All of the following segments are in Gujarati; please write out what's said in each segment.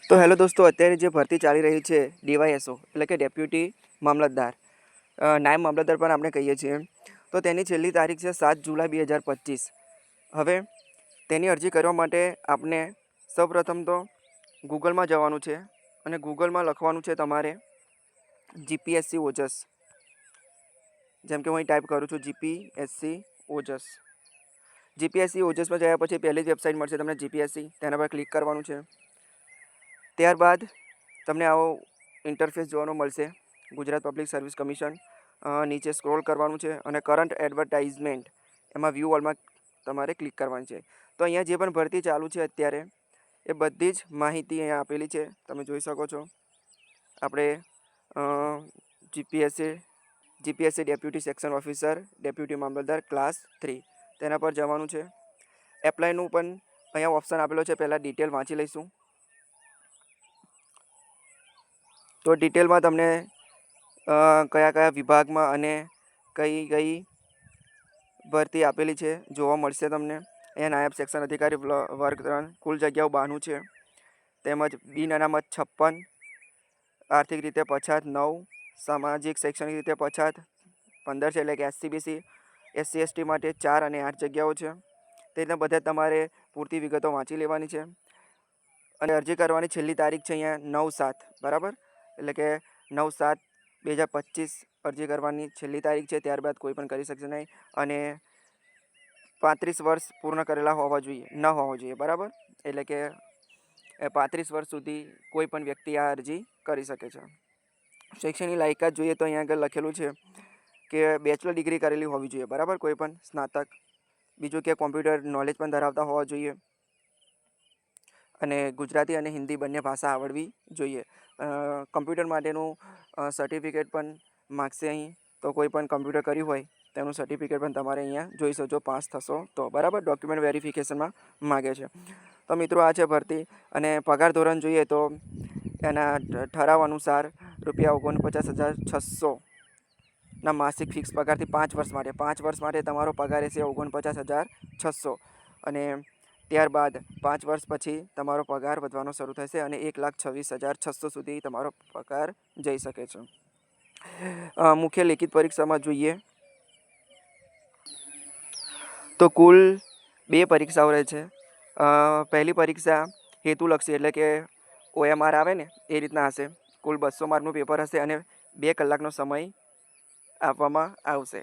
તો હેલો દોસ્તો, અત્યારે જે ભરતી ચાલી રહી છે ડીવાયએસઓ એટલે કે ડેપ્યુટી મામલતદાર, નાયબ મામલતદાર પણ આપણે કહીએ છીએ, તો તેની છેલ્લી તારીખ છે 7 જુલાઈ 2025. હવે તેની અરજી કરવા માટે આપણે સૌપ્રથમ તો ગૂગલમાં જવાનું છે અને ગૂગલમાં લખવાનું છે તમારે જીપીએસસી ઓજસ. જેમ કે હું અહીં ટાઈપ કરું છું જીપીએસસી ઓજસ. જીપીએસસી ઓજસમાં ગયા પછી પહેલી જ વેબસાઇટ મળશે તમને જીપીએસસી, તેના પર ક્લિક કરવાનું છે. ત્યારબાદ તમને આવો ઇન્ટરફેસ જોવાનું મળશે, ગુજરાત પબ્લિક સર્વિસ કમિશન. નીચે સ્ક્રોલ કરવાનું છે અને કરંટ એડવર્ટાઇઝમેન્ટ એમાં વ્યૂ ઓલમાં તમારે ક્લિક કરવાની છે. તો અહીંયા જે પણ ભરતી ચાલુ છે અત્યારે એ બધી જ માહિતી અહીંયા આપેલી છે, તમે જોઈ શકો છો. આપણે GPSC deputy section officer, deputy મામલતદાર ક્લાસ 3 તેના પર જવાનું છે. એપ્લાયનું પણ અહીંયા ઓપ્શન આપેલો છે, પહેલાં ડિટેલ વાંચી લઈશું. તો ડિટેલમાં તમને કયા કયા વિભાગમાં અને કઈ ભરતી આપેલી છે જોવા મળશે તમને. અહીંયા નાયબ સેક્શન અધિકારી વર્ગ 3 કુલ જગ્યાઓ 92 છે, તેમજ બિન અનામત 56, આર્થિક રીતે પછાત 9, સામાજિક શૈક્ષણિક રીતે પછાત 15 છે, એટલે કે એસસીબીસી. એસસી એસટી માટે 4 અને 8 જગ્યાઓ છે. તેના બધા તમારે પૂરતી વિગતો વાંચી લેવાની છે. અને અરજી કરવાની છેલ્લી તારીખ છે અહીંયા 9/7, બરાબર, એટલે કે 9/7/2025 અરજી કરવાની છેલ્લી તારીખ છે. ત્યારબાદ કોઈ પણ કરી શકશે નહીં અને 35 વર્ષ પૂર્ણ કરેલા ન હોવા જોઈએ, બરાબર. એટલે કે 35 વર્ષ સુધી કોઈ પણ વ્યક્તિ આ અરજી કરી શકે છે. શૈક્ષણિક લાયકાત જોઈએ તો અહીંયા આગળ લખેલું છે કે બેચલર ડિગ્રી કરેલી હોવી જોઈએ, બરાબર, કોઈ પણ સ્નાતક. બીજું કે કોમ્પ્યુટર નોલેજ પણ ધરાવતા હોવા જોઈએ અને ગુજરાતી અને હિન્દી બંને ભાષા આવડવી જોઈએ. કમ્પ્યુટર માટેનું સર્ટિફિકેટ પણ માગશે અહીં, તો કોઈ પણ કમ્પ્યુટર કર્યું હોય તેનું સર્ટિફિકેટ પણ તમારે અહીંયા જોઈ શકો, પાસ થશો તો, બરાબર. ડોક્યુમેન્ટ વેરિફિકેશનમાં માગે છે. તો મિત્રો, આ છે ભરતી. અને પગાર ધોરણ જોઈએ તો એના ઠરાવ અનુસાર ₹49,600 ના માસિક ફિક્સ પગારથી 5 વર્ષ માટે તમારો પગાર રહેશે 49,600. અને ત્યારબાદ 5 વર્ષ પછી તમારો પગાર વધવાનો શરૂ થશે અને 1,26,600 સુધી તમારો પગાર જઈ શકે છે. મુખ્ય લેખિત પરીક્ષામાં જોઈએ તો કુલ 2 પરીક્ષાઓ રહે છે. પહેલી પરીક્ષા હેતુલક્ષી એટલે કે OMR આવે ને એ રીતના હશે. કુલ 200 માર્કનું પેપર હશે અને 2 કલાકનો સમય આપવામાં આવશે.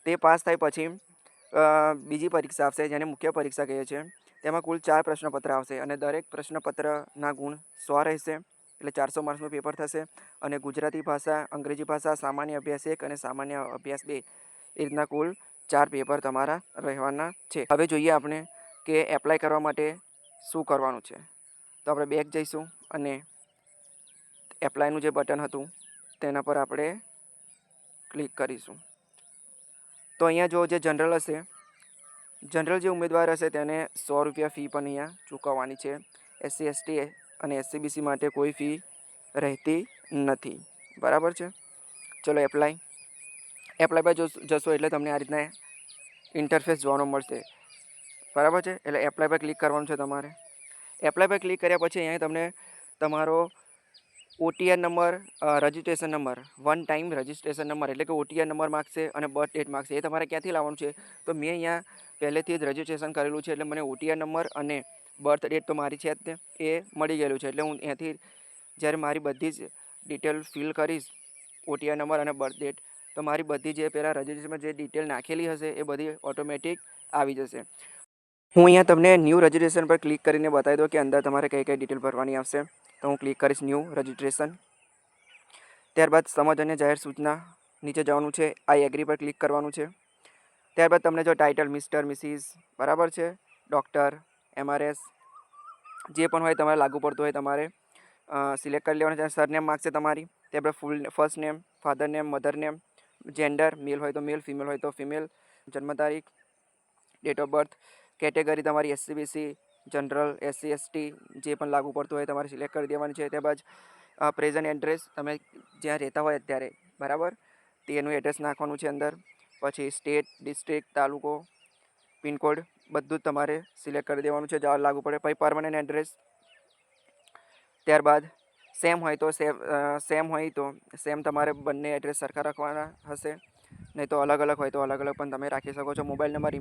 તે પાસ થાય પછી બીજી પરીક્ષા આવશે, જેને મુખ્ય પરીક્ષા કહે છે. તેમાં કુલ 4 પ્રશ્નપત્ર આવશે અને દરેક પ્રશ્નપત્રના ગુણ 100 રહેશે, એટલે 400 માર્ક્સનું પેપર થશે. અને ગુજરાતી ભાષા, અંગ્રેજી ભાષા, સામાન્ય અભ્યાસ 1 અને સામાન્ય અભ્યાસ 2 એ રીતના કુલ 4 પેપર તમારા રહેવાના છે. હવે જોઈએ આપણે કે એપ્લાય કરવા માટે શું કરવાનું છે. તો આપણે બેક જઈશું અને એપ્લાયનું જે બટન હતું તેના પર આપણે ક્લિક કરીશું. તો અહીંયા જો જે જનરલ જે ઉમેદવાર હશે તેને ₹100 ફી પણ અહીંયા ચૂકવવાની છે. એસસી એસટી અને એસસીબીસી માટે કોઈ ફી રહેતી નથી, બરાબર છે. ચલો એપ્લાય પર જશો એટલે તમને આ રીતના ઇન્ટરફેસ જોવાનું મળશે, બરાબર છે. એટલે એપ્લાય પર ક્લિક કરવાનું છે તમારે. એપ્લાય પર ક્લિક કર્યા પછી અહીંયા તમને તમારો OTR number, registration number, one time registration number એટલે કે OTR નંબર માગશે અને બર્થ ડેટ માગશે. એ તમારે ક્યાંથી લાવવાનું છે? તો મેં અહીંયા પહેલેથી જ રજિસ્ટ્રેશન કરેલું છે, એટલે મને OTR નંબર અને બર્થ ડેટ તો મારી છે જ તે એ મળી ગયેલું છે. એટલે હું ત્યાંથી જ્યારે મારી બધી જ ડિટેલ ફિલ કરીશ, OTR નંબર અને બર્થ ડેટ, તો મારી બધી જે પહેલાં રજિસ્ટ્રેશનમાં જે ડિટેલ નાખેલી હશે એ બધી ઓટોમેટિક આવી જશે. હું અહીંયા તમને ન્યૂ રજિસ્ટ્રેશન પર ક્લિક કરીને બતાવી દઉં કે અંદર તમારે કઈ કઈ ડિટેલ ભરવાની આવશે. તો હું ક્લિક કરીશ ન્યૂ રજિસ્ટ્રેશન. ત્યારબાદ સમજ અને જાહેર સૂચના નીચે જવાનું છે, આઈ એગ્રી પર ક્લિક કરવાનું છે. ત્યારબાદ તમને જો ટાઇટલ મિસ્ટર, મિસિસ, બરાબર છે, ડૉક્ટર, MRS જે પણ હોય તમારે લાગુ પડતું હોય તમારે સિલેક્ટ કરી લેવાનું છે. સરનેમ માગશે તમારી. ત્યારબાદ first name, father name, mother name, gender male હોય તો મેલ, ફિમેલ હોય તો ફિમેલ, જન્મ તારીખ, ડેટ ઓફ બર્થ, કેટેગરી તમારી એસસીબીસી, જનરલ, SC ST જે પણ લાગુ પડતું હોય તમારે સિલેક્ટ કરી દેવાની છે. ત્યારબાદ પ્રેઝન્ટ એડ્રેસ, તમે જ્યાં રહેતા હોય અત્યારે, બરાબર, તેનું એડ્રેસ નાખવાનું છે અંદર. પછી સ્ટેટ, ડિસ્ટ્રિક્ટ, તાલુકો, પિનકોડ બધું જ તમારે સિલેક્ટ કરી દેવાનું છે જ્યાં લાગુ પડે. પછી પરમનન્ટ એડ્રેસ, ત્યારબાદ સેમ હોય તો સેમ તમારે બંને એડ્રેસ સરખા રાખવાના હશે, નહીં તો અલગ અલગ હોય તો અલગ અલગ પણ તમે રાખી શકો છો. મોબાઈલ નંબર,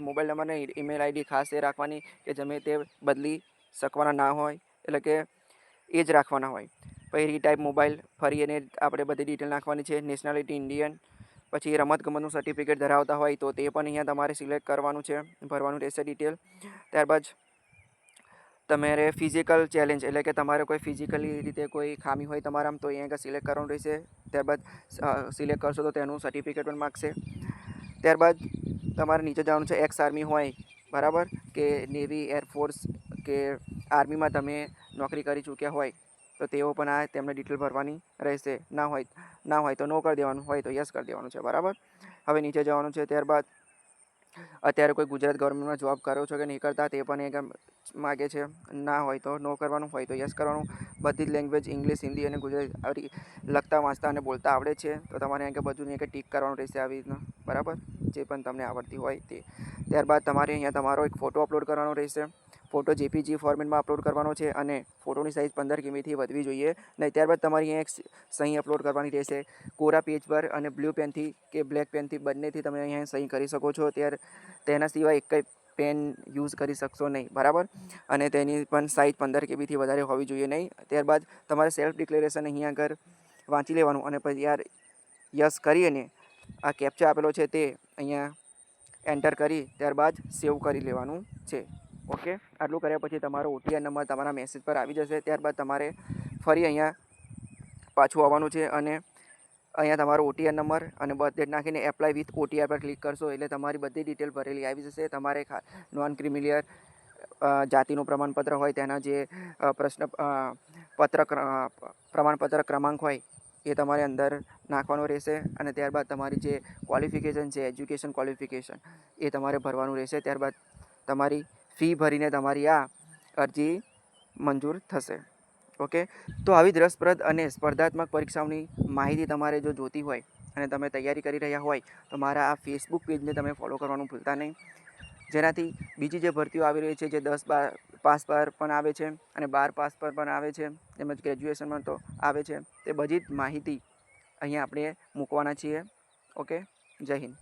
મોબાઈલ નંબર ને ઈમેલ આઈડી ખાસ એ રાખવાની કે ગમે તે બદલી શકવાના ના હોય, એટલે કે એ જ રાખવાના હોય. પછી રીટાઈપ મોબાઈલ, ફરી એને આપણે બધી ડિટેલ નાખવાની છે. નેશનાલિટી ઇન્ડિયન, પછી રમતગમતનું સર્ટિફિકેટ ધરાવતા હોય તો તે પણ અહીંયા તમારે સિલેક્ટ કરવાનું છે, ભરવાનું રહેશે ડિટેલ. ત્યારબાદ તમારે ફિઝિકલ ચેલેન્જ, એટલે કે તમારે કોઈ ફિઝિકલી રીતે કોઈ ખામી હોય તમારામાં તો અહીંયા આગળ સિલેક્ટ કરવાનું રહેશે. ત્યારબાદ સિલેક્ટ કરશો તો તેનું સર્ટિફિકેટ પણ માગશે. ત્યારબાદ તમારે નીચે જવાનું છે. એક્સ આર્મી હોય, બરાબર, કે નેવી, એરફોર્સ કે આર્મીમાં તમે નોકરી કરી ચૂક્યા હોય તો તેઓ પણ આ તેમને ડિટેલ ભરવાની રહેશે. ના હોય તો નો કરી દેવાનું, હોય તો યસ કરી દેવાનું છે, બરાબર. હવે નીચે જવાનું છે. ત્યારબાદ અત્યારે કોઈ ગુજરાત ગવર્મેન્ટમાં જોબ કરો છો કે નહીં કરતા તે પણ એક માગે છે. ના હોય તો નો કરવાનું, હોય તો યસ કરવાનું. બધી જ લેંગ્વેજ ઇંગ્લિશ, હિન્દી અને ગુજરાતી લખતા, વાંચતા અને બોલતા આવડે છે તો તમારે અહીંયા બધું અહીંયા ટીક કરવાનું રહેશે આવી રીતના, બરાબર, જે પણ તમને આવડતી હોય તે. ત્યારબાદ તમારે અહીંયા તમારો એક ફોટો અપલોડ કરવાનો રહેશે. ફોટો જેપીજી ફોર્મેટમાં અપલોડ કરવાનો છે અને ફોટોની સાઇઝ 15 કિમીથી વધવી જોઈએ નહીં. ત્યારબાદ તમારી અહીંયા એક સહી અપલોડ કરવાની રહેશે. કોરા પેજ પર અને બ્લુ પેનથી કે બ્લેક પેનથી બંનેથી તમે અહીંયા સહી કરી શકો છો. તેના સિવાય એક કંઈ પેન યુઝ કરી શકશો નહીં, બરાબર. અને તેની પણ સાઇઝ 15 કેબીથી વધારે હોવી જોઈએ નહીં. ત્યારબાદ તમારે સેલ્ફ ડિક્લેરેશન અહીંયા આગળ વાંચી લેવાનું અને પછી યસ કરી અને આ કેપ્ચા આપેલો છે તે અહીંયા એન્ટર કરી ત્યારબાદ સેવ કરી લેવાનું છે. ઓકે, આટલું કર્યા પછી તમારો OTR નંબર તમારા મેસેજ પર આવી જશે. ત્યારબાદ તમારે ફરી અહીંયા પાછું આવવાનું છે અને અહીંયા તમારો OTR નંબર અને બર્થ ડેટ નાખીને એપ્લાય વિથ OTR પર ક્લિક કરશો એટલે તમારી બધી ડિટેલ ભરેલી આવી જશે. તમારે નોન ક્રિમિલિયર જાતિનું પ્રમાણપત્ર હોય તેના જે પ્રમાણપત્ર ક્રમાંક હોય એ તમારે અંદર નાખવાનો રહેશે અને ત્યારબાદ તમારી જે ક્વોલિફિકેશન છે, એજ્યુકેશન ક્વોલિફિકેશન, એ તમારે ભરવાનું રહેશે. ત્યારબાદ તમારી ફી ભરીને તમારી આ અરજી મંજૂર થશે. ઓકે, તો આવી જ રસપ્રદ અને સ્પર્ધાત્મક પરીક્ષાઓની માહિતી તમારે જો જોતી હોય અને તમે તૈયારી કરી રહ્યા હોય તો મારા આ ફેસબુક પેજને તમે ફોલો કરવાનું ભૂલતા નહીં, જેનાથી બીજી જે ભરતીઓ આવી રહી છે, જે 10 પાસ પર પણ આવે છે અને 12 પાસ પર પણ આવે છે, તેમજ ગ્રેજ્યુએશનમાં તો આવે છે, તે બધી જ માહિતી અહીંયા આપણે મૂકવાના છીએ. ઓકે, જય હિન્દ.